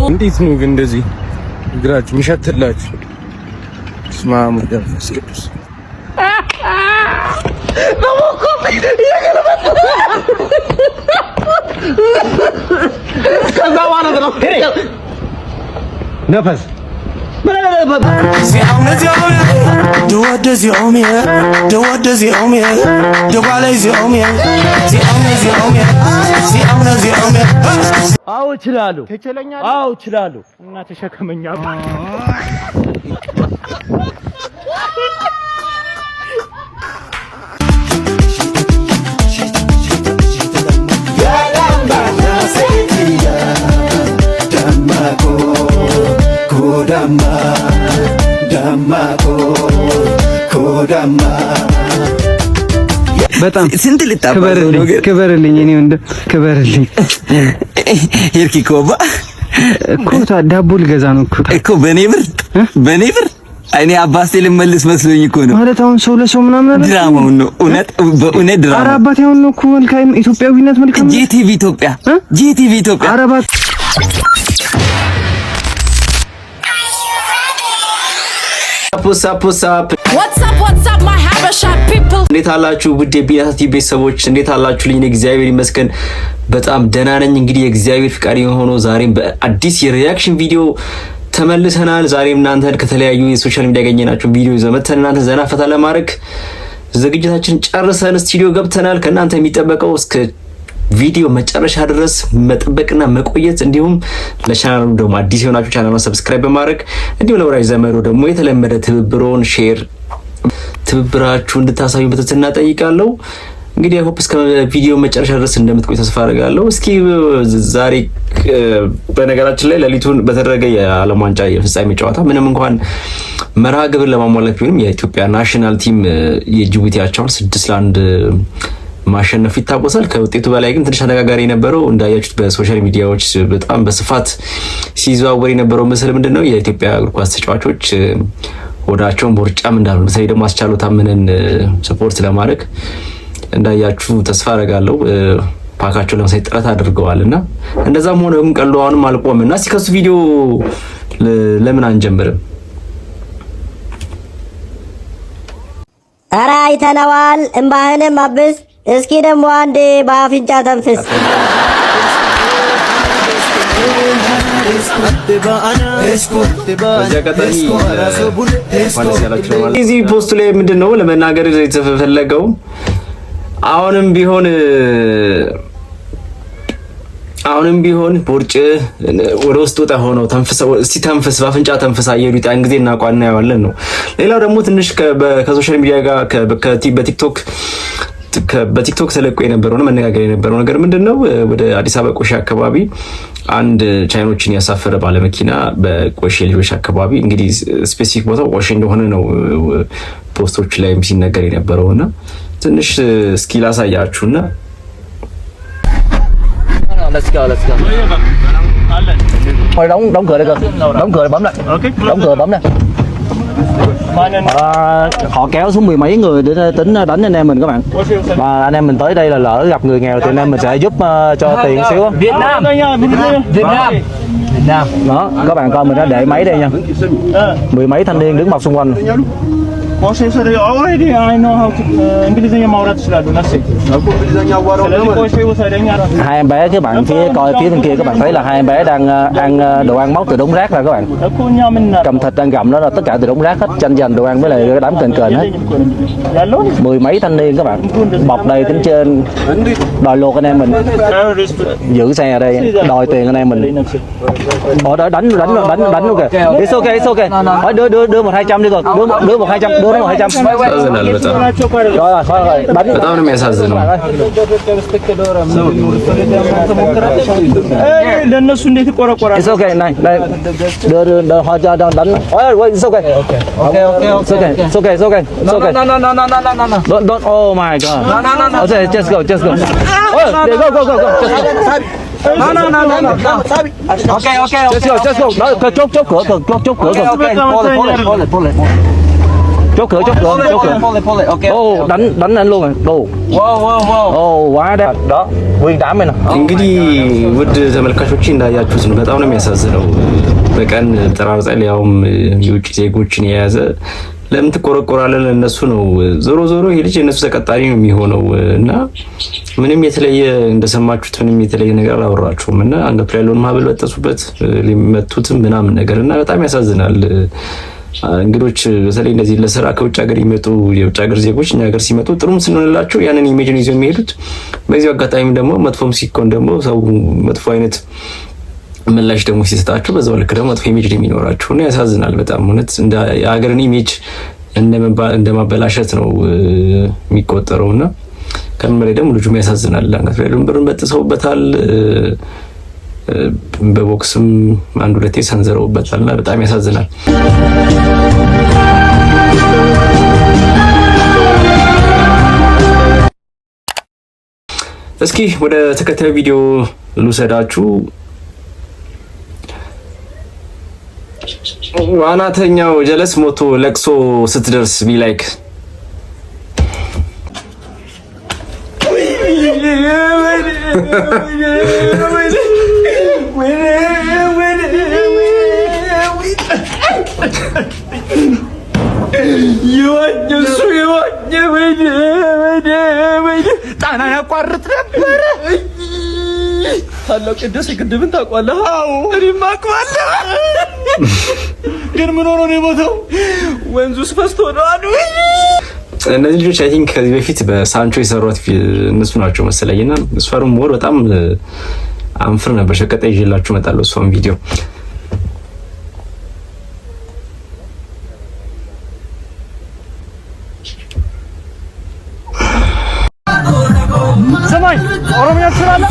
እንዴት ነው ግን እንደዚህ እግራችሁ የሚሸትላችሁ? ስማሙ ደምስ ቅዱስ ነፈስ አዎ እችላለሁ። አዎ እችላለሁ። እና ተሸከመኛ በጣም ስንት ክበርልኝ እኔ እንደ ክበርልኝ ሄርኪ ኮባ እኮ ዳቦ ልገዛ ነው እኮ በኔ ብር እኔ አባቴ ልመልስ መስሎኝ እኮ ነው ማለት አሁን ሰው ለሰው ምናምን ድራማው ነው በእውነት ድራማ ኧረ አባቴ አሁን ነው እኮ መልካም ኢትዮጵያዊነት መልካም ጂቲቪ ኢትዮጵያ ኧረ አባቴ What's up my Habesha people እንዴት አላችሁ ውድ የቢያቲ ቤተሰቦች እንዴት አላችሁ ልኝ እግዚአብሔር ይመስገን በጣም ደህና ነኝ እንግዲህ የእግዚአብሔር ፍቃድ ሆኖ ዛሬም በአዲስ የሪአክሽን ቪዲዮ ተመልሰናል ዛሬም እናንተን ከተለያዩ የሶሻል ሚዲያ ያገኘናችሁ ቪዲዮ ዘመተን እናንተ ዘና ፈታ ለማድረግ ዝግጅታችን ጨርሰን ስቱዲዮ ገብተናል ከእናንተ የሚጠበቀው እስከ ቪዲዮ መጨረሻ ድረስ መጠበቅና መቆየት እንዲሁም ለቻናሉ ደግሞ አዲስ የሆናችሁ ቻናሉን ሰብስክራይብ በማድረግ እንዲሁም ለወራጅ ዘመዶ ደግሞ የተለመደ ትብብሮን ሼር ትብብራችሁ እንድታሳዩ በትህትና ጠይቃለሁ። እንግዲህ ሆፕ እስከ ቪዲዮ መጨረሻ ድረስ እንደምትቆዩ ተስፋ አደርጋለሁ። እስኪ ዛሬ በነገራችን ላይ ሌሊቱን በተደረገ የዓለም ዋንጫ የፍጻሜ ጨዋታ ምንም እንኳን መርሃ ግብር ለማሟላት ቢሆንም የኢትዮጵያ ናሽናል ቲም የጅቡቲያቸውን 6-1 ማሸነፍ ይታወሳል። ከውጤቱ በላይ ግን ትንሽ አነጋጋሪ የነበረው እንዳያችሁት በሶሻል ሚዲያዎች በጣም በስፋት ሲዘዋወር የነበረው ምስል ምንድነው የኢትዮጵያ እግር ኳስ ተጫዋቾች ወዳቸውን ቦርጫም እንዳሉ በተለይ ደግሞ አስቻሉ ታመነን ሰፖርት ለማድረግ እንዳያችሁ ተስፋ አደርጋለሁ ፓካቸውን ለማሳየት ጥረት አድርገዋልና እንደዛም ሆነ ግን ቀልዱ አሁንም አልቆምና እስኪ ከሱ ቪዲዮ ለምን አንጀምርም? ኧረ አይተነዋል እምባህንም አብስ እስኪ ደግሞ አንዴ በአፍንጫ ተንፍስ እዚህ ፖስቱ ላይ ምንድነው ለመናገር የተፈለገው አሁንም ቢሆን ቦርጭ ወደ ውስጥ ወጣ ሆኖ ተንፍስ በአፍንጫ ተንፍስ አየሩ ያን ጊዜ እናቋና ያዋለን ነው። ሌላው ደግሞ ትንሽ ከሶሻል ሚዲያ ጋር በቲክቶክ ተለቆ የነበረው መነጋገር የነበረው ነገር ምንድነው ወደ አዲስ አበባ ቆሼ አካባቢ አንድ ቻይኖችን ያሳፈረ ባለመኪና በቆሼ ልጆች አካባቢ እንግዲህ ስፔሲፊክ ቦታው ቆሼ እንደሆነ ነው ፖስቶች ላይ ሲነገር የነበረውና ትንሽ እስኪ ላሳያችሁና let's go thôi đóng cửa đây cơ đóng cửa bấm lại okay. Đóng cửa bấm này họ kéo xuống mười mấy người để tính đánh anh em mình các bạn và anh em mình tới đây là lỡ gặp người nghèo thì anh em mình sẽ giúp cho tiền xíu Việt Nam đó các bạn coi mình đã để máy đây nha mười mấy thanh niên đứng bọc xung quanh hai em bé các bạn coi phía bên kia các bạn thấy là hai em bé đang ăn đồ ăn móc từ đống rác ra các bạn cầm thịt đang gặm đó là tất cả từ đống rác hết tranh giành đồ ăn với lại cái đám kền hết mười mấy thanh niên các bạn bọc đầy tính trên đòi luộc anh em mình giữ xe ở đây đòi tiền anh em mình họ đã đánh luôn kìa it's okay hỏi đưa 100 đi rồi đưa 100 đưa nó 200 rồi đánh በጣም ነው የሚያሳዝነው ለነሱ እንዴት ይቆረቆራል it's okay ናይ đưa họ cho đánh it's okay don't oh my god okay just go go okay let's go chốt cửa Chốt cửa. Ok. Ô, đánh anh luôn rồi. Đồ. Wow. Ô, quá đẹp. Đó, nguyên đám này nè. እንግዲህ ውድ ተመልካቾች እንዳያችሁት ነው። በጣም ነው የሚያሳዝነው። በቀን ተራራ ላይ ያውም የውጭ ዜጎችን የያዘ ለምን ትቆረቆራለህ? ለነሱ ነው። ዞሮ ይሄ ልጅ የነሱ ተቀጣሪ ነው የሚሆነው እና ምንም የተለየ እንደሰማችሁት ምንም የተለየ ነገር አላወራችሁም እና አንገቱ ላይ ያለውን ማዕበል በጠሱበት ሊመቱትም ምናምን ነገር እና በጣም ያሳዝናል። እንግዶች በተለይ እንደዚህ ለስራ ከውጭ ሀገር የሚመጡ የውጭ ሀገር ዜጎች እኛ ሀገር ሲመጡ ጥሩም ስንሆንላቸው ያንን ኢሜጅን ይዘው የሚሄዱት በዚህ አጋጣሚ ደግሞ መጥፎም ሲኮን ደግሞ ሰው መጥፎ አይነት ምላሽ ደግሞ ሲሰጣቸው በዛው ልክ ደግሞ መጥፎ ኢሜጅ የሚኖራቸው እና ያሳዝናል በጣም እውነት እንደ የሀገርን ኢሜጅ እንደማበላሸት ነው የሚቆጠረውና ከምንም በላይ ደግሞ ልጁም ያሳዝናል። አንገቱ ላይ ድንበርን በጥሰውበታል። በቦክስም አንድ ሁለቴ ሰንዝረውበታልና በጣም ያሳዝናል። እስኪ ወደ ተከታዩ ቪዲዮ ልውሰዳችሁ። ዋናተኛው ጀለስ ሞቶ ለቅሶ ስትደርስ ቢላይክ ጣና ያቋርጥ ነበረ። ታላቅ ቅዱስ ግድብን ታውቃለህ? አዎ እኔም አውቀዋለሁ። ግን ምን ሆኖ ነው የሞተው? ወንዙስ ፈስቶ ነው አሉ። እነዚህ ልጆች አይ ቲንክ ከዚህ በፊት በሳንቾ የሰሩት እነሱ ናቸው መሰለኝና እሷንም ሞር በጣም አንፍር ነበር። ሸቀጣይ ይዤላችሁ እመጣለሁ እሷን ቪዲዮ። ሰማይ ኦሮሚያ ትችላለህ?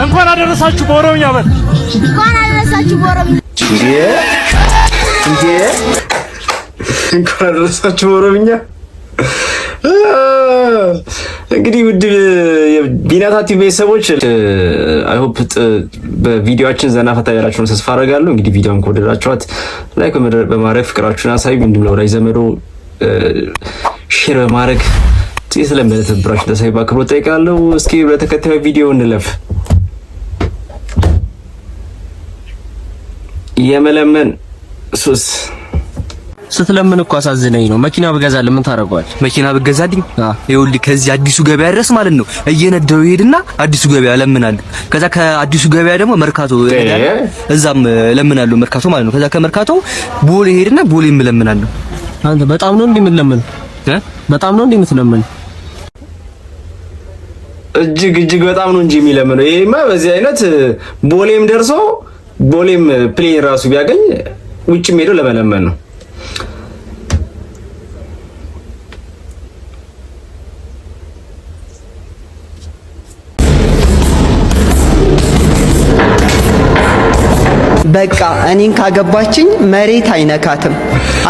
እንኳን አደረሳችሁ በኦሮሚያ በል። እንኳን አደረሳችሁ በኦሮሚያ እንኳን አደረሳችሁ በኦሮሚያ። እንግዲህ ውድ ቢናታቲ ቤተሰቦች አይ ሆፕ በቪዲዮአችን ዘና ፈታ ያላችሁን ተስፋ አደርጋለሁ። እንግዲህ ቪዲዮን ከወደዳችኋት ላይክ በማድረግ ፍቅራችሁን አሳዩ። እንዲሁም ለወዳጅ ዘመዶ ሼር በማድረግ የተለመደ ትብብራችሁን ተሳይ በአክብሮት ጠይቃለሁ። እስኪ ወደ ተከታዩ ቪዲዮ እንለፍ። የመለመን ሱስ ስትለምን እኮ አሳዝነኝ ነው። መኪና ብገዛልህ ምን ታደርገዋል? መኪና ብገዛልኝ ይኸውልህ ከዚህ አዲሱ ገበያ ድረስ ማለት ነው እየነዳው ይሄድና አዲሱ ገበያ ለምናለሁ። ከዛ ከአዲሱ ገበያ ደግሞ መርካቶ እዛም ለምናለሁ መርካቶ ማለት ነው። ከዛ ከመርካቶ ቦሌ ይሄድና ቦሌም ለምናለሁ። አንተ በጣም ነው እንደምትለምን በጣም ነው እንደምትለምን እጅግ በጣም ነው እንጂ የሚለምነው። ይሄማ በዚህ አይነት ቦሌም ደርሶ ቦሌም ፕሌን ራሱ ቢያገኝ ውጭም ሄዶ ለመለመን ነው። በቃ እኔን ካገባችኝ መሬት አይነካትም።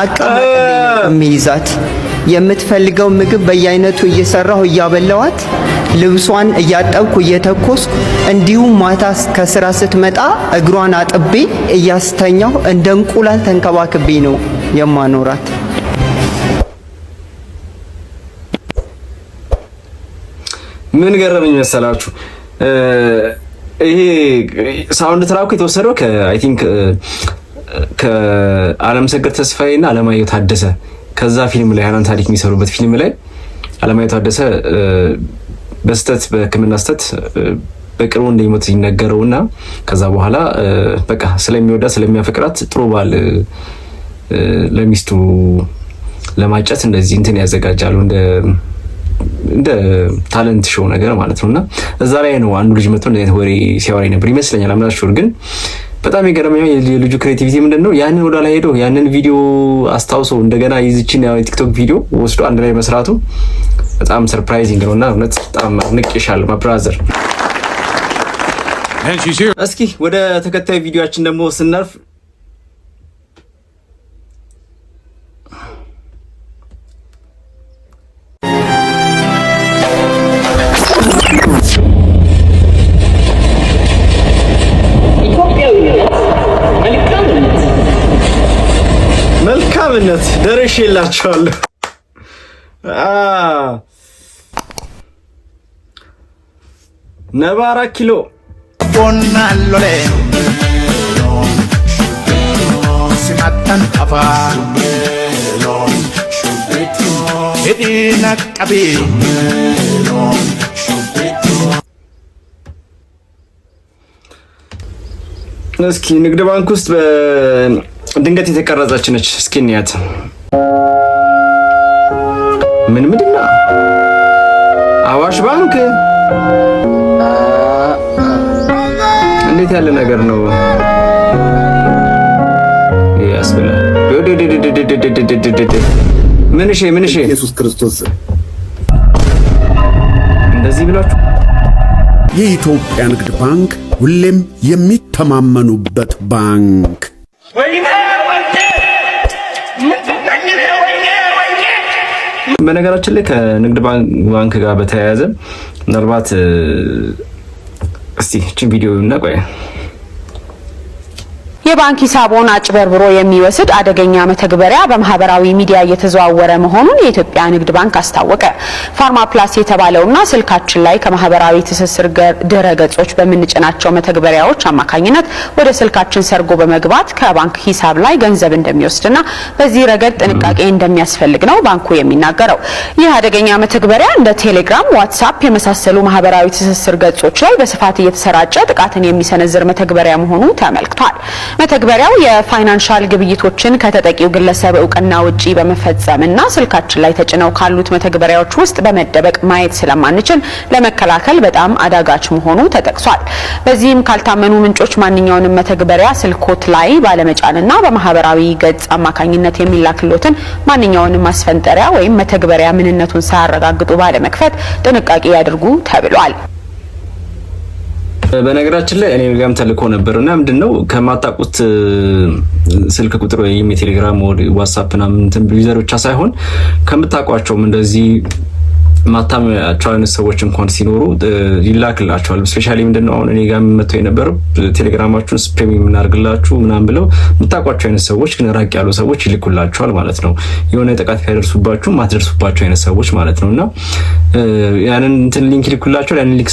አቀማጥልኝ የሚይዛት የምትፈልገው ምግብ በየአይነቱ እየሰራሁ እያበላዋት ልብሷን እያጠብኩ እየተኮስኩ እንዲሁም ማታ ከስራ ስትመጣ እግሯን አጥቤ እያስተኛሁ እንደ እንቁላል ተንከባክቤ ነው የማኖራት። ምን ገረመኝ መሰላችሁ? ይሄ ሳውንድ ትራኩ የተወሰደው አይ ቲንክ ከአለምሰገድ ተስፋዬና አለማየሁ ታደሰ ከዛ ፊልም ላይ ሀናን ታሪክ የሚሰሩበት ፊልም ላይ አለማየሁ ታደሰ በስተት በሕክምና ስተት በቅርቡ እንደሚሞት ይነገረውና ከዛ በኋላ በቃ ስለሚወዳ ስለሚያፈቅራት ጥሩ ባል ለሚስቱ ለማጨት እንደዚህ እንትን ያዘጋጃሉ እንደ ታለንት ሾው ነገር ማለት ነውና እዛ ላይ ነው አንዱ ልጅ መጥቶ እንደዚህ ወሬ ሲያወራ ነበር ይመስለኛል። አምናችሁ ግን በጣም የገረመኝ የልጁ ክሬቲቪቲ ምንድነው ያንን ወደ ላይ ሄዶ ያንን ቪዲዮ አስታውሶ እንደገና ይዝችን የቲክቶክ ቪዲዮ ወስዶ አንድ ላይ መስራቱ በጣም ሰርፕራይዚንግ ነውና እውነት በጣም ንቅሻለሁ ማብራዘር። እስኪ ወደ ተከታይ ቪዲዮአችን ደግሞ ስናልፍ መልሼላችኋለሁ። ነባ 4 ኪሎ ቦናሎሌ ሲማታን አፋ እዲና ቀቢ እስኪ ንግድ ባንክ ውስጥ በድንገት የተቀረጸች ነች። እስኪ እንያት። ምንድነው? አዋሽ ባንክ እንዴት ያለ ነገር ነው ያስብላል። ምን እሺ ኢየሱስ ክርስቶስ እንደዚህ ብላችሁ የኢትዮጵያ ንግድ ባንክ ሁሌም የሚተማመኑበት ባንክ። በነገራችን ላይ ከንግድ ባንክ ጋር በተያያዘ ምናልባት እስቲ እቺን ቪዲዮ እናቆይ። የባንክ ሂሳቦን አጭበርብሮ የሚወስድ አደገኛ መተግበሪያ በማህበራዊ ሚዲያ እየተዘዋወረ መሆኑን የኢትዮጵያ ንግድ ባንክ አስታወቀ። ፋርማ ፕላስ የተባለውና ስልካችን ላይ ከማህበራዊ ትስስር ድረ ገጾች በምንጭናቸው መተግበሪያዎች አማካኝነት ወደ ስልካችን ሰርጎ በመግባት ከባንክ ሂሳብ ላይ ገንዘብ እንደሚወስድና በዚህ ረገድ ጥንቃቄ እንደሚያስፈልግ ነው ባንኩ የሚናገረው። ይህ አደገኛ መተግበሪያ እንደ ቴሌግራም፣ ዋትስአፕ የመሳሰሉ ማህበራዊ ትስስር ገጾች ላይ በስፋት እየተሰራጨ ጥቃትን የሚሰነዝር መተግበሪያ መሆኑ ተመልክቷል። መተግበሪያው የፋይናንሻል ግብይቶችን ከተጠቂው ግለሰብ እውቅና ውጪ በመፈጸምና ስልካችን ላይ ተጭነው ካሉት መተግበሪያዎች ውስጥ በመደበቅ ማየት ስለማንችል ለመከላከል በጣም አዳጋች መሆኑ ተጠቅሷል። በዚህም ካልታመኑ ምንጮች ማንኛውንም መተግበሪያ ስልኮት ላይ ባለመጫንና በማህበራዊ ገጽ አማካኝነት የሚላክሎትን ማንኛውንም ማስፈንጠሪያ ወይም መተግበሪያ ምንነቱን ሳያረጋግጡ ባለመክፈት ጥንቃቄ ያድርጉ ተብሏል። በነገራችን ላይ እኔ ጋርም ተልኮ ነበርና ምንድነው ከማጣቁት ስልክ ቁጥር ወይም የቴሌግራም ወይ ዋትስአፕ እና እንትን ዩዘር ብቻ ሳይሆን ከምታቋቸውም እንደዚህ ማታመያቸው አይነት ሰዎች እንኳን ሲኖሩ ይላክላቸዋል። ስፔሻሊ ምንድነው አሁን እኔ ጋር መጥተው የነበረው ቴሌግራማችሁን ፕሪሚየም እናርግላችሁ ምናምን ብለው የምታቋቸው አይነት ሰዎች ግን ራቅ ያሉ ሰዎች ይልኩላቸዋል ማለት ነው። የሆነ ጥቃት ያደርሱባችሁ ማትደርሱባቸው አይነት ሰዎች ማለት ነውና ያንን እንትን ሊንክ ይልኩላቸዋል። ያንን ሊንክ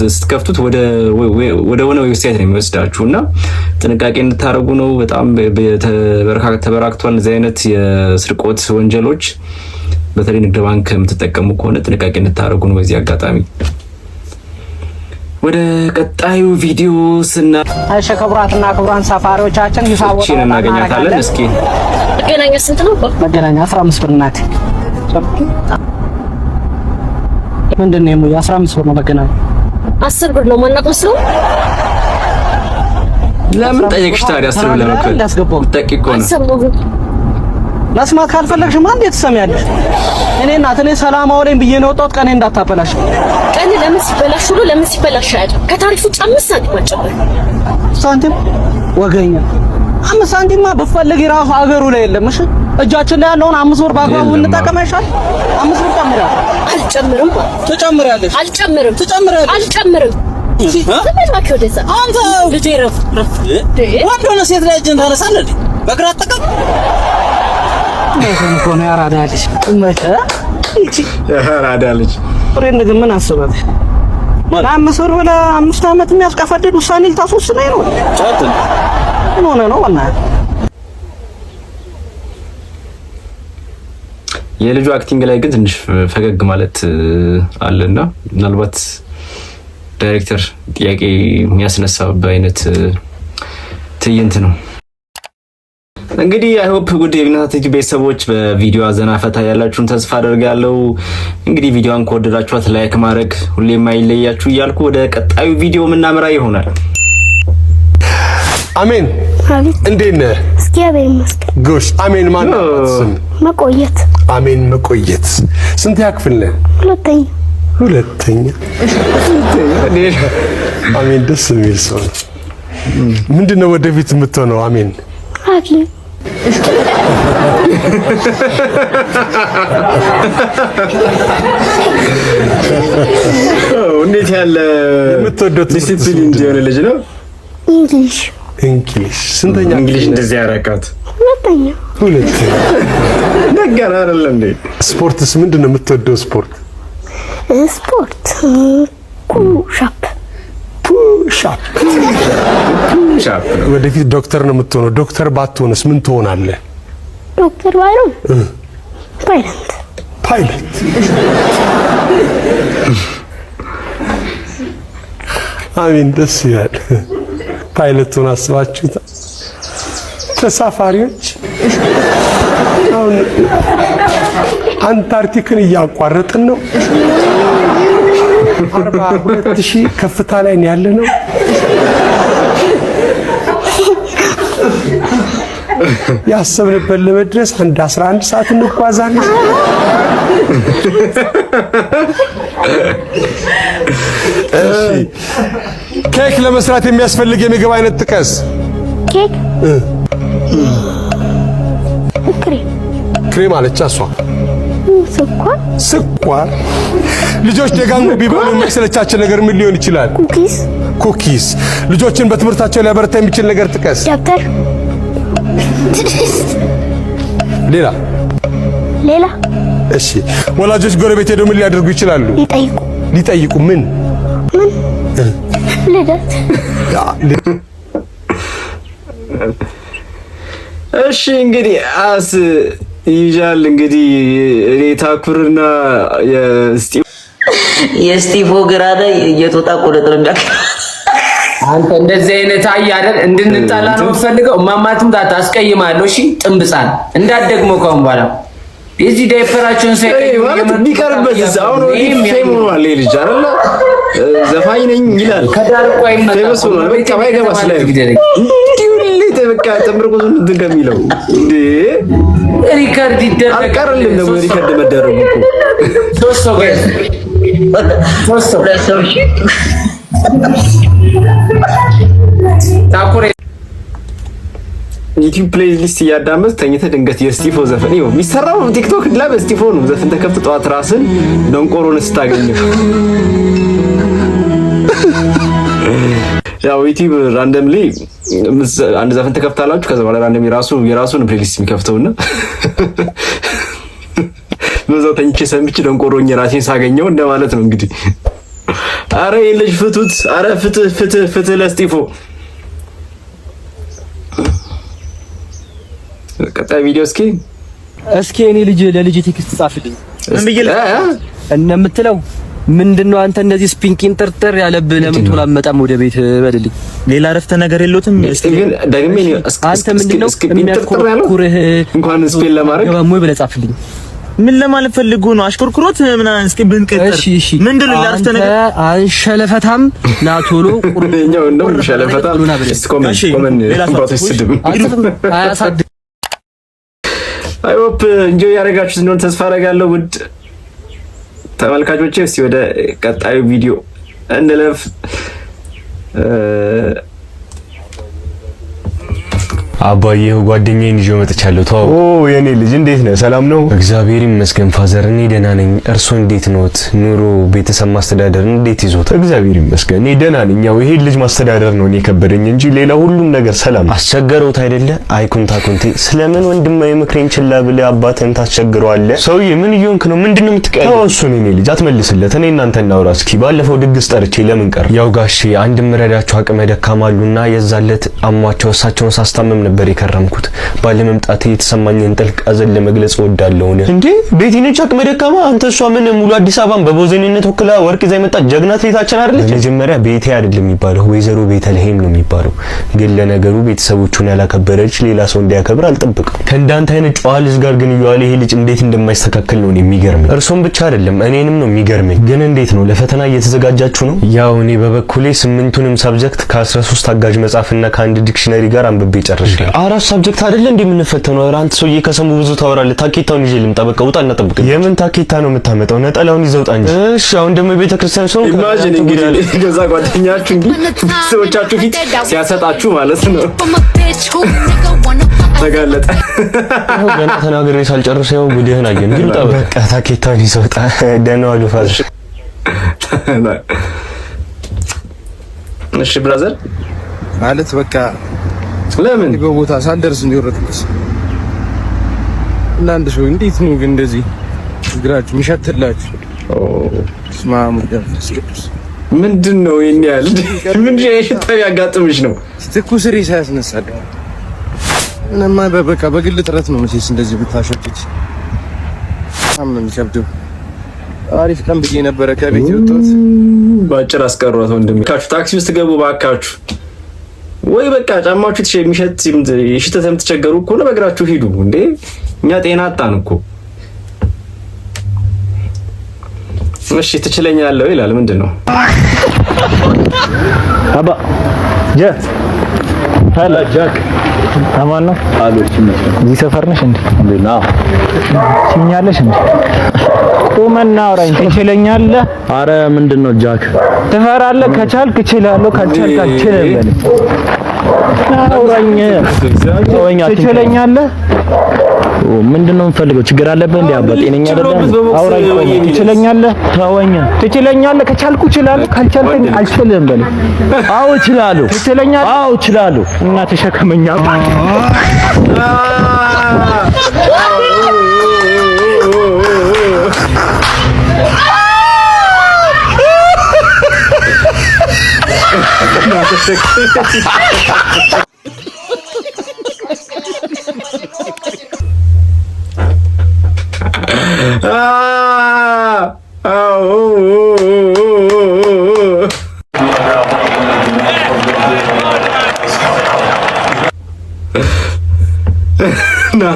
ስትከፍቱት ወደ ሆነ ዌብሳይት ነው የሚወስዳችሁና ጥንቃቄ እንድታረጉ ነው። በጣም ተበራክቷል እዚህ አይነት የስርቆት ወንጀሎች። በተለይ ንግድ ባንክ የምትጠቀሙ ከሆነ ጥንቃቄ እንድታረጉ ነው። በዚህ አጋጣሚ ወደ ቀጣዩ ቪዲዮ እሺ ክቡራትና ክቡራን ሳፋሪዎቻችን ይፋወጣው እናገኛታለን። እስኪ መገናኛ ስንት ነው? መገናኛ 15 ብር ናት። ምንድነው 15 ብር ነው መገናኛ 10 ብር ነው ማናቀስ ነው። ለምን ጠየቅሽ ታዲያ? 10 ብር ለመክፈል ጠቂቆ ነው። መስማት ካልፈለግሽማ እንዴት ትሰሚያለሽ? እኔ እናት እኔ ሰላም አውለኝ ብዬ ነው ወጣሁት። ቀኔ እንዳታበላሽ። ቀኔ ለምን ሲበላሽ ሁሉ ለምን ሲበላሽ አይደል? ከታሪፉ 5 ሳንቲም አጨምር። ሳንቲም ወገኛ 5 ሳንቲማ በፈለግ ራሱ አገሩ ላይ የለም። እሺ እጃችን ላይ ያለውን 5 ብር በአግባቡ እንጠቀም አይሻል? 5 ብር ጨምራለሁ። አልጨምርም። ትጨምሪያለሽ። አልጨምርም። ትጨምሪያለሽ። አልጨምርም። ተመልካቹ ወደዛ አንተ ልጄ ረፍ ወንድ ሆነ ሴት ላይ እጅን ታነሳለህ እንዴ? በግራ አጠቀም ነው ኮነ ያራዳልሽ እመጣ እቺ ያራዳልሽ ፍሬንድ ግን ምን አስባት ለአምስት ብር ወለ 5 ዓመት የሚያስቀፈድድ ውሳኔ ልታስወስነኝ ነው? ጫት ምን ሆነ ነው ዋና የልጁ አክቲንግ ላይ ግን ትንሽ ፈገግ ማለት አለና ምናልባት ዳይሬክተር ጥያቄ የሚያስነሳው አይነት ትዕይንት ነው። እንግዲህ አይ ሆፕ ጉድ የቢናት ቤተሰቦች በቪዲዮ አዘና ፈታ ያላችሁን ተስፋ አደርጋለሁ። እንግዲህ ቪዲዮን ከወደዳችኋት ላይክ ማድረግ ሁሌም አይለያችሁ እያልኩ ወደ ቀጣዩ ቪዲዮ ምናመራ ይሆናል። አሜን። እንዴት ነህ? እግዚአብሔር ይመስገን። ጎሽ አሜን። ማን ነው? መቆየት። አሜን መቆየት። ስንት ያክፍል ነህ? ሁለተኛ። አሜን ደስ የሚል ሰው። ምንድነው ወደፊት የምትሆነው? አሜን ሐኪም። እንዴት ያለ የምትወደው ዲሲፕሊን እንዲሆነ ልጅ ነው። እንግሊሽ እንግሊሽ ስንተኛ? እንግሊሽ እንደዚህ ያረካት ሁለተኛ ነገር አይደለም እንዴ? ስፖርትስ ምንድነው የምትወደው ስፖርት? ስፖርት ፑሻፕ ወደፊት ዶክተር ነው የምትሆነው። ዶክተር ባትሆንስ ምን ትሆናለህ? ዶክተር ባይሆን ፓይለት አሚን ደስ ይላል። ፓይለቱን አስባችሁት ተሳፋሪዎች አሁን አንታርክቲክን እያቋረጥን ነው። 42,000 ከፍታ ላይ ያለ ነው። ያሰብንበት ለመድረስ አንድ 11 ሰዓት እንጓዛለን። ኬክ ለመስራት የሚያስፈልግ የምግብ አይነት ጥቀስ። ኬክ ክሬም አለች እሷ። ስኳር ልጆች ደጋግሞ ቢበሉ የሚያሰለቻቸው ነገር ምን ሊሆን ይችላል? ኩኪስ። ልጆችን በትምህርታቸው ሊያበረታ የሚችል ነገር ጥቀስ። ደብተር። ሌላ እሺ፣ ወላጆች ጎረቤት ሄደው ምን ሊያደርጉ ይችላሉ? ሊጠይቁ ምን ልደት። እሺ እንግዲህ ይጃል እንግዲህ እኔ ታኩርና የስቲፎ ግራዳ እየተወጣ ቆረጥር የሚያክ አንተ እንደዚህ አይነት አይደል እንድንጣላ ነው የምትፈልገው? እማማትም ታስቀይማለሁ። እሺ ጥምብጻን እንዳትደግሞ ከሆነ በኋላ እዚህ ዳይፐራቸውን ሳይቀይሩ ቢቀርበት አሁን ፌም ሆኗል። ልጅ አይደለ ዘፋኝ ነኝ ይላል። ከዳር ቆይ ፌመስ ሆኗል። በቃ ባይገባ ስላይ እንዲሁ በቃ ተምርቆ እንትን ከሚለው እንዴ ሪከርድ ይደረግ አልቀርልም ነው ሪከርድ መደረጉ እኮ ሶስት ሰው ታኩሬ ዩቲዩብ ፕሌሊስት እያዳመጥ ተኝተህ ድንገት የስቲፎ ዘፈን ይኸው የሚሰራው ቲክቶክ ላይ በስቲፎ ነው። ዘፈን ተከፍቶ ጠዋት ራስን ደንቆሮን ስታገኘው ያው ዩቲዩብ ራንደምሊ አንድ ዘፈን ተከፍታላችሁ። ከዛ በኋላ ራንደም የራሱን ፕሌሊስት የሚከፍተውና በዛው ተኝቼ ሰምቼ ደንቆሮኝ ራሴን ሳገኘው እንደማለት ነው እንግዲህ። አረ የልጅ ፍቱት! አረ ፍትህ ለስቲፎ። ቀጣይ ቪዲዮ እስኪ እኔ ለልጅ ቴክስት ጻፍልኝ እንደምትለው ምንድነው? አንተ እንደዚህ ስፒንኪን ጥርጥር ያለብህ ለምን ቶሎ አመጣም ወደ ቤት በልልኝ። ሌላ ረፍተ ነገር የለውም። ግን ደግሜ አንተ ምንድነው የሚያኮርኩርህ? እንኳን ስፔል ለማድረግ ወይ ብለህ ጻፍልኝ። ምን ለማለት ፈልጎ ነው? አሽኮርኩሮት ምናምን እስኪ ብንቀጥር ምንድነው? ላርፍተ ነገር አንሸለፈታም ና ቶሎ ቁርኛው ነው ሸለፈታም። ኮመን አይ ሆፕ እንጆይ ያደረጋችሁት እንደሆነ ተስፋ አደርጋለሁ። ውድ ተመልካቾቼ እስቲ ወደ ቀጣዩ ቪዲዮ እንለፍ። አባዬ ጓደኛዬን ይዤ መጥቻለሁ። ተው። የኔ ልጅ እንዴት ነህ? ሰላም ነው? እግዚአብሔር ይመስገን ፋዘር፣ እኔ ደህና ነኝ። እርሶ እንዴት ነዎት? ኑሮ፣ ቤተሰብ ማስተዳደር እንዴት ይዞት? እግዚአብሔር ይመስገን እኔ ደህና ነኝ። ያው ይሄ ልጅ ማስተዳደር ነው እኔ ከበደኝ እንጂ ሌላ ሁሉም ነገር ሰላም። አስቸገረውት አይደለ? አይኩንታ ኩንቴ፣ ስለምን ወንድማዊ ምክሬን ችላ ብለህ አባትህን ታስቸግረዋለህ? ሰውዬ ምን እየሆንክ ነው? ምንድነው የምትቀየው? ተው እሱን የኔ ልጅ አትመልስለት። እኔ እናንተ እናውራ እስኪ። ባለፈው ድግስ ጠርቼ ለምን ቀር? ያው ጋሼ አንድ ምረዳቸው አቅመ ደካማሉና የዛለት አሟቸው እሳቸውን ሳስታመም ነበር የከረምኩት። ባለመምጣቴ የተሰማኝን ጥልቅ ሐዘን ለመግለጽ እወዳለሁ። እንዴ ቤቲነች አቅመ ደካማ? አንተ እሷ ምን ሙሉ አዲስ አበባን በቦዘኔነት ወክላ ወርቅ ይዛ የመጣች ጀግና ሴታችን አይደለች? መጀመሪያ ቤቴ አይደለም የሚባለው ወይዘሮ ቤተልሔም ነው የሚባለው። ግን ለነገሩ ቤተሰቦቹን ያላከበረች ሌላ ሰው እንዲያከብር አልጠብቅም። ከእንዳንተ አይነት ጨዋ ልጅ ጋር ግን እየዋለ ይሄ ልጅ እንዴት እንደማይስተካከል ነው የሚገርመኝ። እርሶም ብቻ አይደለም እኔንም ነው የሚገርመኝ። ግን እንዴት ነው ለፈተና እየተዘጋጃችሁ ነው? ያው እኔ በበኩሌ 8ቱንም ሰብጀክት ከ13 አጋዥ መጽሐፍና ከአንድ ዲክሽነሪ ጋር አንብቤ ጨርሻለሁ። አራት ሰብጀክት አይደለ እንዴ የምንፈተነው? አንተ ሰውዬ ከሰሙ ብዙ ታወራለህ። ታኬታውን ይዤ ልምጣ። በቃ ውጣና ጠብቅ። የምን ታኬታ ነው የምታመጣው? ነጠላውን ይዘው ጣ እንጂ። እሺ አሁን ደግሞ ቤተክርስቲያን ሰው ኢማጂን እንግዲህ ገዛ ጓደኛችሁ እንግዲህ ሰዎቻችሁ ፊት ሲያሰጣችሁ ማለት ነው። ተጋለጠ። ገና ተናግሬ ሳልጨርስ ያው ጉድህን አየን። ግን ውጣ በቃ። ታኬታውን ይዘው ጣ። ደህና ዋሉ ፋዘር። እሺ ብራዘር ማለት በቃ ለምን በቦታ ሳልደርስ እንዲወረድኩስ እናንተ ሰው እንዴት ነው ግን እንደዚህ እግራችሁ የሚሸትላችሁ? ስማሙ ደስ ምንድነው ይሄን ያህል ምን የሽታ ያጋጥምሽ ነው? ትኩስ ሬሳ ያስነሳል። እነማ በበቃ በግል ጥረት ነው መቼስ እንደዚህ ብታሸጭት በጣም ነው የሚከብደው። አሪፍ ቀን ብዬ ነበረ ከቤት የወጣሁት ባጭር አስቀሯት ወንድሜ። ታክሲ ውስጥ ገቡ ባካችሁ ወይ በቃ ጫማችሁ የሚሸት የሽተት የምትቸገሩ እኮ ነው በእግራችሁ ሂዱ እንዴ። እኛ ጤና አጣን እኮ። እሺ ትችለኛለህ ይላል ምንድነው? አባ ጀ ሀላ ጃክ አማን ነው አሎች መስሎኝ እዚህ ሰፈር ነሽ እንዴ? እንዴና ትኛለሽ እንዴ? ቁመና አውራኝ ትችለኛለህ? አረ ምንድነው ጃክ ትፈራለህ? ከቻልክ እችላለሁ ካልቻልክ አልችልም በል። አውራኝ ትችለኛለህ? ምንድነው የምፈልገው? ችግር አለብህ እንዴ? አባ ጤነኛ አይደለም። አውራኝ ትችለኛለህ? ተወኝ። ትችለኛለህ? ከቻልኩ እችላለሁ ካልቻልክ አልችልም በል። አዎ እችላለሁ። ትችለኛለህ? አዎ እችላለሁ። እና ተሸከመኛ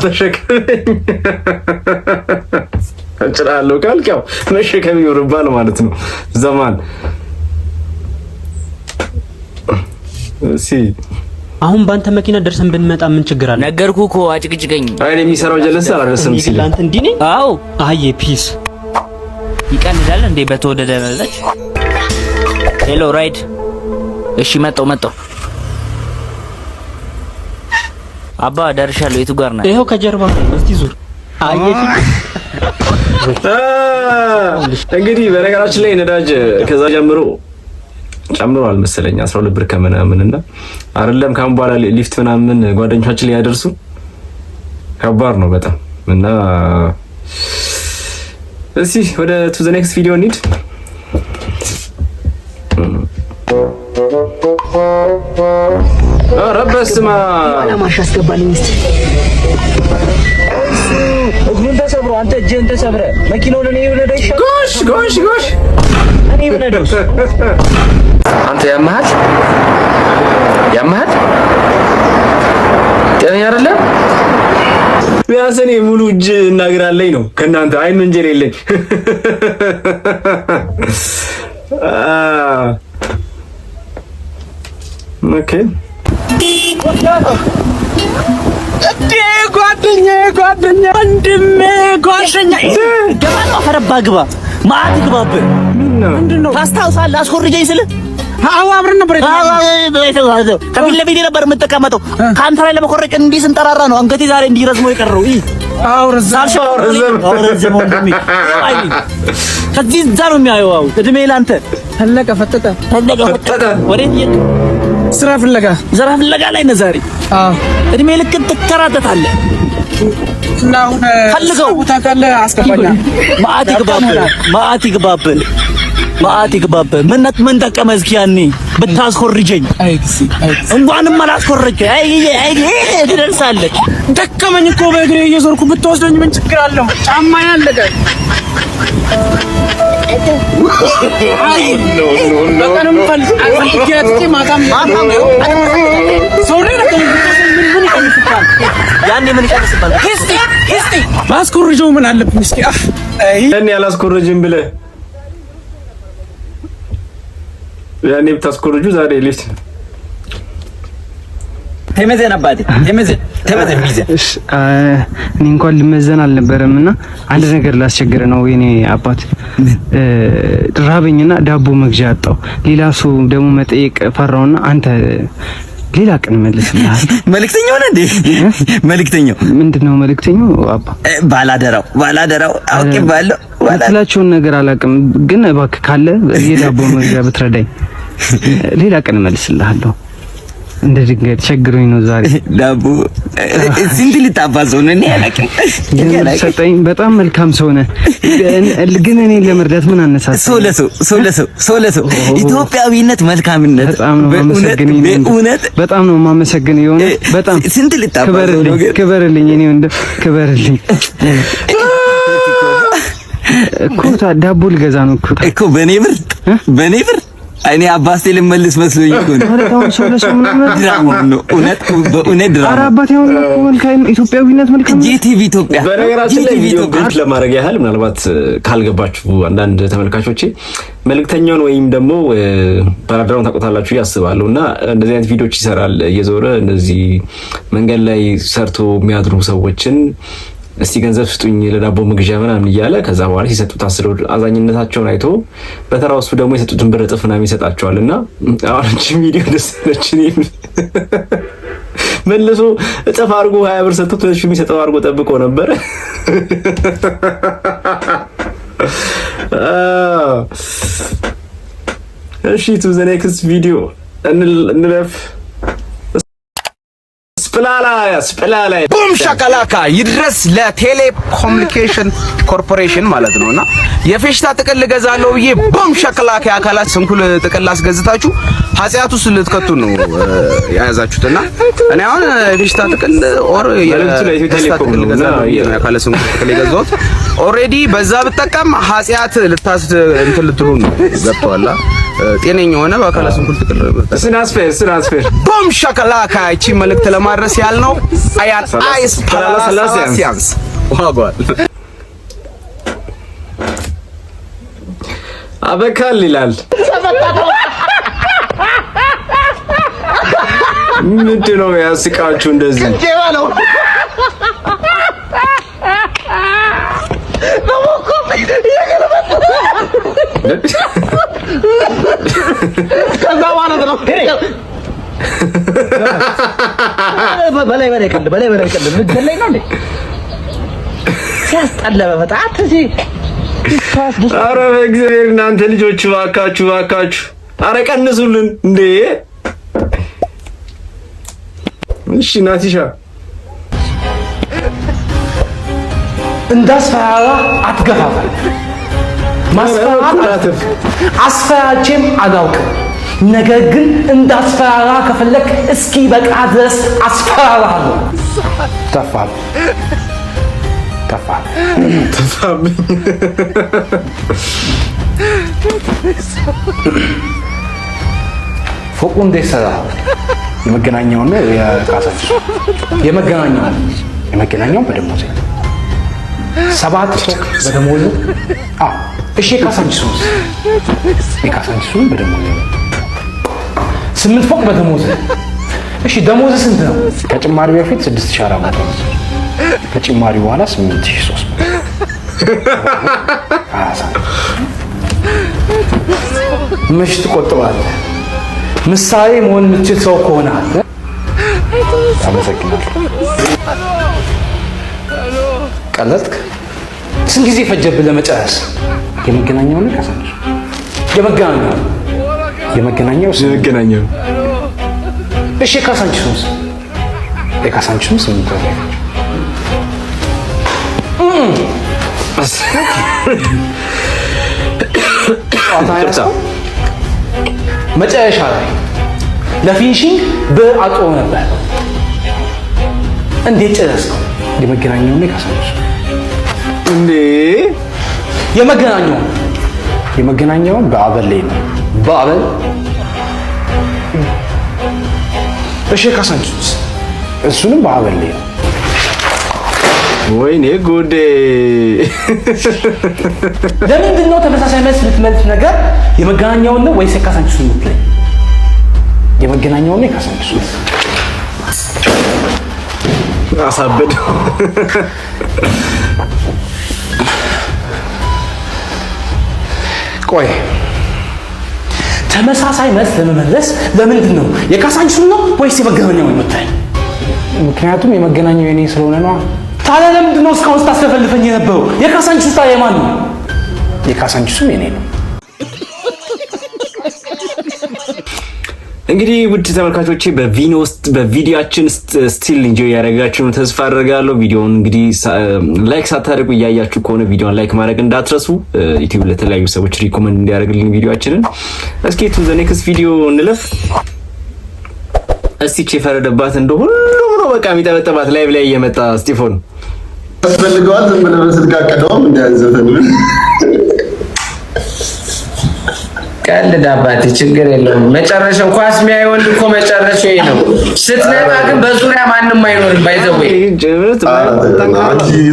ተሸከመኝ እችላለሁ ካልክ ያው መሸከም ይኖርባል ማለት ነው። ዘማን እሺ አሁን ባንተ መኪና ደርሰን ብንመጣ ምን ችግር አለ? ነገርኩህ እኮ አጭቅጭቀኝ። አይ የሚሰራው ጀለስ አላደረሰም ሲል አንተ እንዲህ ነኝ? አዎ አየ ፒስ ይቀንዳል እንዴ በተወደደ ነለች። ሄሎ ራይድ። እሺ መጣው አባ ደርሻለሁ። የቱ ጋር ነህ? ይሄው ከጀርባ እስቲ ዙር። አየሽ እንግዲህ በነገራችን ላይ ነዳጅ ከዛ ጀምሮ ጨምሯል መሰለኝ 12 ብር ከምናምንና አይደለም ካሁን በኋላ ሊፍት ምናምን ጓደኞቻችን ላይ ያደርሱ ከባድ ነው በጣም እና እሺ ወደ ቱ ዘ ኔክስት ቪዲዮ እንሂድ። ረበስማ ለማሽ አስገባልኝ እስቲ። እግሩን ተሰብሮ አንተ እጅህን ተሰብረ መኪናውን እኔ ይወለደ ይሻል። ጎሽ እኔ ይወለደው አንተ ያማሃት ጤነኛ አይደለም። ቢያንስ እኔ ሙሉ እጅ እናግራለኝ ነው ከእናንተ አይን መንጀር የለኝ። ኦኬ ጓደኛ ወንድሜ ጓደኛ ገባ ነው ፈረባ ግባ ማት ግባብህ ምንድነው ታስታውሳለህ? አስኮርጀኝ ስልህ አዎ አብረን ነበር ከፊት ለፊት ነበር የምትቀመጠው። ከአንተ ላይ ለመኮረጭ እንዲህ ስንጠራራ ነው አንገቴ ዛሬ እንዲረዝመው የቀረው። ረዘም ወንድሜ ከዚህ እዛ ነው የሚያየው። እድሜ ላንተ ፈለቀ ፈጠጠ ወዴት ይሄድ? ስራ ፍለጋ ላይ ነህ ዛሬ። እድሜ ልክ ትከራተታለህ እና አሁን ፈልገው ታውቃለህ። አስገባኛ ማአት ይግባብህ ምን ጠቀመህ? እስኪ ያኔ ብታስኮርጀኝ እንኳንም አላስኮረጀኝ። አይ ትደርሳለች። ደከመኝ እኮ በእግሬ እየዞርኩ ብትወስደኝ ምን ችግር አለው? ጫማ ያለቀ ያኔ ምን ይቀርስባል? እስቲ ባስኮርጀው ምን አለብኝ? እስኪ ያኔ አላስኮርጅም ብለህ ያኔ ብታስኮርጁ ዛሬ ሊፍት ተመዘን አባቴ ተመዘን ሚዘ እሺ እኔ እንኳን ልመዘን አልነበረምና አንድ ነገር ላስቸግር ነው የኔ አባት። ራበኝና ዳቦ መግዣ አጣው። ሌላ ሰው ደግሞ መጠየቅ ፈራውና አንተ ሌላ ቀን መልስልሃል። መልእክተኛው ነህ እንዴ? መልእክተኛው ምንድነው? መልእክተኛው አባ ባላደራው አውቄባለሁ። ባላላችሁን ነገር አላውቅም፣ ግን እባክህ ካለ የዳቦ መግዣ ብትረዳኝ ሌላ ቀን መልስልሃለሁ። እንደ ድንገት ቸግሮኝ ነው ዛሬ። ዳቦ ስንት ልታባዘው ነው? እኔ አላውቅም። ሰጠኝ። በጣም መልካም ሰው ነህ፣ ግን እኔ ለመርዳት ምን አነሳሳኝ? ሰው ለሰው ኢትዮጵያዊነት፣ መልካምነት በጣም ነው የማመሰግነው። በጣም ነው የማመሰግነው። የሆነ በጣም ስንት ልታባዘው ነው? ክበርልኝ፣ እኔ ወንድ ክበርልኝ። እኮ ዳቦ ልገዛ ነው እኮ በኔ ብር እኔ አባቴ ልመልስ መስሎኝ እኮ ነው። ድራማ ነው በእውነት ድራማ። ኧረ አባቴ አሁን እኮ መልካም ኢትዮጵያዊነት መልካም ጂቲቪ ኢትዮጵያ። በነገራችን ላይ ቪዲዮ ግልጽ ለማድረግ ያህል ምናልባት ካልገባችሁ አንዳንድ ተመልካቾቼ መልእክተኛውን ወይም ደግሞ ባላደራውን ታውቁታላችሁ ያስባሉ እና እንደዚህ አይነት ቪዲዮዎች ይሰራል እየዞረ እነዚህ መንገድ ላይ ሰርቶ የሚያድሩ ሰዎችን እስቲ ገንዘብ ስጡኝ ለዳቦ መግዣ ምናምን እያለ ከዛ በኋላ ሲሰጡት አስረው አዛኝነታቸውን አይቶ በተራው እሱ ደግሞ የሰጡትን ብር እጥፍ ምናምን ይሰጣቸዋልና አሁን እቺ ቪዲዮ ደስ ነችኝ መልሶ እጥፍ አድርጎ 20 ብር ሰጥቶ ትንሽ የሚሰጠው አድርጎ ጠብቆ ነበር። እሺ ቱ ዘ ኔክስት ቪዲዮ እንለፍ። ስፕላላ ቡም ሻካላካ ይድረስ ለቴሌኮሙኒኬሽን ኮርፖሬሽን ማለት ነውና የፌሽታ ጥቅል ገዛለው ብዬ ቡም ሻካላካ አካላት ስንኩል ጥቅል አስገዝታችሁ ኃጢያቱስ ልትከቱ ነው ያያዛችሁትና እኔ አሁን የፌሽታ ጥቅል ኦር የፌሽታ ጥቅል ገዛለው ያካለ ስንኩል ጥቅል ገዛሁት ኦሬዲ በዛ ብጠቀም ኃጢያት እንትን ልትሉ ነው ገብቷላ። ጤነኛ ሆነ በአካለ ስንኩል ጥቅል ስናስፌር ቡም ሻካላካ እቺ መልእክት ለማድረስ ያልነው አያን አይስ ፓላሲያንስ ዋጓል አበካል ይላል። ምንድን ነው ያስቃችሁ እንደዚህ? ከዛ ማለት ነው በላይ ቀል ምትገለኝ ነው እንዴ? ሲያስጠላ በጣም እዚህ ኧረ በእግዚአብሔር እናንተ ልጆች እባካችሁ ኧረ ቀንሱልን እንዴ! እሺ ናቲሻ እንዳስፈራራ አትገፋፋ። ማስፈራራት አስፈራቼም አላውቅም። ነገር ግን እንዳስፈራራ ከፈለክ እስኪ በቃ ድረስ አስፈራራለሁ። ተፋም ፎቁ እንዴት ሰራው? የመገናኛውን የካሳንቺስ የመገናኛውን በደሞዝ 7 ፎቅ በደሞዝ እሺ የካሳንቺሱን በደሞዝ 8 ፎቅ በደሞዝ እሺ ደሞዝ ስንት ነው? ከጭማሪ በፊት 6400 ነው። ከጭማሪ በኋላ 8300 መች ትቆጥባለህ? ምሳሌ መሆን የምትችል ሰው ከሆነ አመሰግናለሁ። ቀለጥክ? ስንት ጊዜ ፈጀብህ ለመጨረስ? የመገናኛው ነው ካሳንቺስ? የመገናኛው እሺ የካሳንቺሱን 8 ወር መጨረሻ ላይ ለፊኒሺንግ ብር አጥሮ ነበር። እንዴት ጨረስከው? የመገናኛው ነው ካሳንቺስ እንዴ? የመገናኛው በአበል ላይ ነው። በአበል እሺ ካሳንቺስ እሱንም በአበል ላይ ነው። ወይኔ ጉዴ! ለምንድን ነው ተመሳሳይ መልስ የምትመልስ ነገር የመገናኛውን ነው ወይስ የካሳንቺሱን የምትለኝ? የመገናኛውን ነው የካሳንቺሱን? አሳበደ። ቆይ ተመሳሳይ መልስ ለመመለስ ለምንድን ነው የካሳንቺሱን ነው ወይስ የመገናኛውን የምትለኝ? ምክንያቱም የመገናኛው የኔ ስለሆነ ነው። ታዲያ ለምንድን ነው እስካሁን ስታስለፈልፈኝ የነበረው? የካሳንቺሱ ታዲያ የማን ነው? የካሳንቺሱም የኔ ነው። እንግዲህ ውድ ተመልካቾቼ በቪዲዮአችን ስቲል ኢንጆይ ያደረጋችሁ ተስፋ አደርጋለሁ። ቪዲዮውን እንግዲህ ላይክ ሳታደርጉ እያያችሁ ከሆነ ቪዲዮውን ላይክ ማድረግ እንዳትረሱ። ዩቲዩብ ለተለያዩ ሰዎች ሪኮመንድ እንዲያደርግልኝ ቪዲዮአችንን። እስኪ ቱ ዘ ኔክስት ቪዲዮ እንለፍ። እስቲ የፈረደባት እንደ ሁሉም ነው በቃ የሚጠበጠባት ላይቭ ላይ እየመጣ ስቲፎን አስፈልገዋል። ዝም ብለህ በስልክ አቀደውም እንዲያዘተን ቀልድ አባቴ ችግር የለውም። መጨረሻው ኳስ የሚያይ ወንድ እኮ መጨረሻው ይሄ ነው። ስትነቃ ግን በዙሪያ ማንም አይኖርም። ባይዘው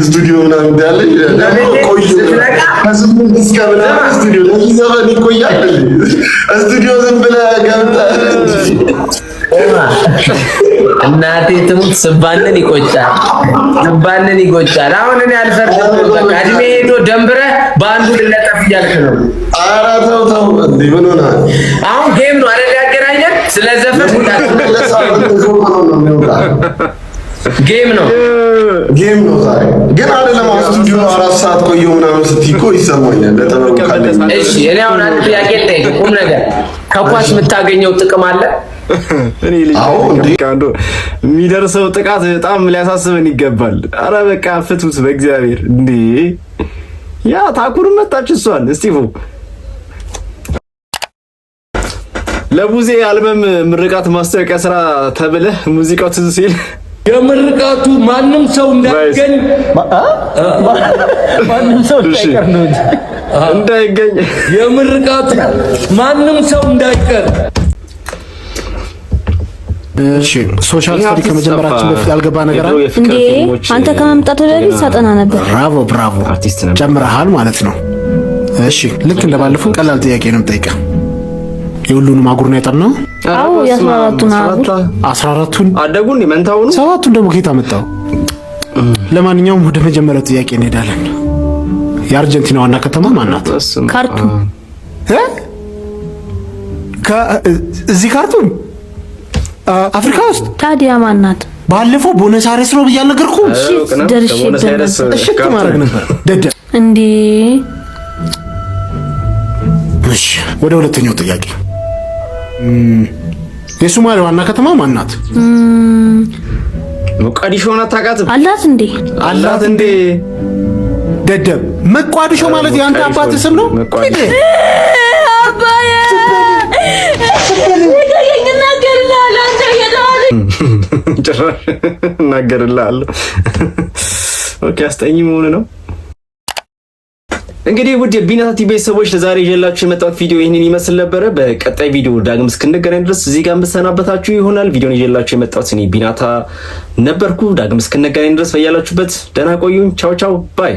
ስቱዲዮ ምናምን እንዳለኝ ቆዩ ከስምንት እስከ ምናምን ስቱዲዮ ለዚህ ዘመን ይቆያል። ስቱዲዮ ዝም ብለህ ገብተህ እናቴ ትሙት ስባንን ይቆጫል። አሁን እኔ አልፈርድም። በቃ እድሜ ሄዶ ደንብረህ በአንዱ ልለጠፍ እያልክ ነው። ኧረ ተው እንዴ ምን ሆነህ? አሁን ጌም ነው አይደል ያገናኘን? ስለዘፈን ጌም ነው ዛሬ ግን አይደለም። ስቱዲዮ 4 ሰዓት ቆየሁ ምናምን ስትይ እኮ ይሰማኛል። ለጠበቁ ካለኝ እሺ እኔ አሁን አንድ ጥያቄ ልጠይቅ። ቁም ነገር ከኳስ የምታገኘው ጥቅም አለ? እኔ ልጅ ካንዶ የሚደርሰው ጥቃት በጣም ሊያሳስበን ይገባል። አረ በቃ ፍቱት በእግዚአብሔር። እንዴ ያ ታኩር መጣች እሷን እስቲፎ ለቡዜ አልበም ምርቃት ማስታወቂያ ስራ ተብለህ ሙዚቃው ትዝ ሲል የምርቃቱ ማንም ሰው እንዳይገኝ እንዳይገኝ የምርቃቱ ማንም ሰው እንዳይቀር። እሺ ሶሻል ስተዲ ከመጀመራችን በፊት ያልገባ ነገር አለ እንዴ? አንተ ከመምጣቱ በፊት ሳጠና ነበር። ብራቮ ጨምረሃል ማለት ነው። እሺ ልክ እንደባለፈው ቀላል ጥያቄ ነው የምጠይቀህ። የሁሉንም አጉር ነው ያጠናው? አዎ የ14ቱን አጉር 14ቱን አደጉን መንታው ነው። 7ቱን ደግሞ ከየት አመጣው? ለማንኛውም ወደ መጀመሪያው ጥያቄ እንሄዳለን። የአርጀንቲና ዋና ከተማ ማን ናት? ካርቱም። እዚህ ካርቱም አፍሪካ ውስጥ ታዲያ ማን ናት? ባለፈው ቦነስ አይረስ ነው ብያለሁ ነገርኩህ። እሺ ማድረግ ነበር ደደ እንዴ። እሺ ወደ ሁለተኛው ጥያቄ የሶማሊያ ዋና ከተማ ማን ናት? ሞቃዲሾ ናት። ታውቃትም? አላት እንዴ ደደብ። መቋዲሾ ማለት ያንተ አባት ስም ነው? አባዬ እናገርልሃለሁ። ኦኬ አስጠኝ መሆን ነው። እንግዲህ ውድ የቢናታ ቲቪ ቤተሰቦች ለዛሬ ይዤላችሁ የመጣሁት ቪዲዮ ይህንን ይመስል ነበረ። በቀጣይ ቪዲዮ ዳግም እስክንገናኝ ድረስ እዚህ ጋር የምሰናበታችሁ ይሆናል። ቪዲዮን ይዤላችሁ የመጣሁት እኔ ቢናታ ነበርኩ። ዳግም እስክንገናኝ ድረስ በያላችሁበት ደህና ቆዩኝ። ቻው ባይ